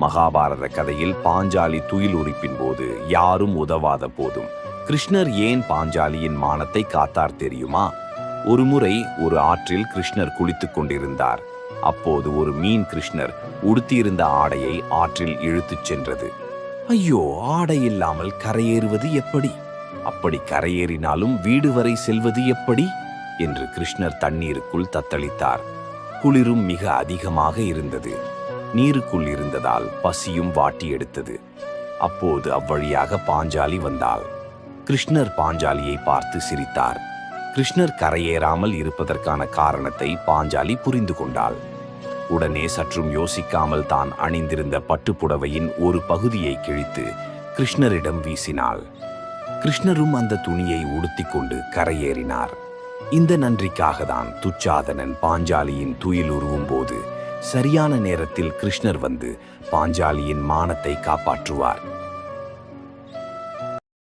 மகாபாரத கதையில் பாஞ்சாலி துயில் உரிப்பின் போது யாரும் உதவாத போதும் கிருஷ்ணர் ஏன் பாஞ்சாலியின் மானத்தை காத்தார் தெரியுமா? ஒருமுறை ஒரு ஆற்றில் கிருஷ்ணர் குளித்துக் கொண்டிருந்தார். அப்போது ஒரு மீன் கிருஷ்ணர் உடுத்தியிருந்த ஆடையை ஆற்றில் இழுத்துச் சென்றது. ஐயோ, ஆடை இல்லாமல் கரையேறுவது எப்படி? அப்படி கரையேறினாலும் வீடு வரை செல்வது எப்படி என்று கிருஷ்ணர் தண்ணீருக்குள் தத்தளித்தார். குளிரும் மிக அதிகமாக இருந்தது. நீருக்குள் இருந்ததால் பசியும் வாட்டி எடுத்தது. அப்போது அவ்வழியாக பாஞ்சாலி வந்தாள். கிருஷ்ணர் பாஞ்சாலியை பார்த்து சிரித்தார். கிருஷ்ணர் கரையேறாமல் இருப்பதற்கான காரணத்தை பாஞ்சாலி புரிந்து கொண்டாள். உடனே சற்றும் யோசிக்காமல் தான் அணிந்திருந்த பட்டுப்புடவையின் ஒரு பகுதியை கிழித்து கிருஷ்ணரிடம் வீசினாள். கிருஷ்ணரும் அந்த துணியை உடுத்திக்கொண்டு கரையேறினார். இந்த நன்றிக்காக தான் துச்சாதனன் பாஞ்சாலியின் துயில் உருவும் போது சரியான நேரத்தில் கிருஷ்ணர் வந்து பாஞ்சாலியின் மானத்தை காப்பாற்றுவார்.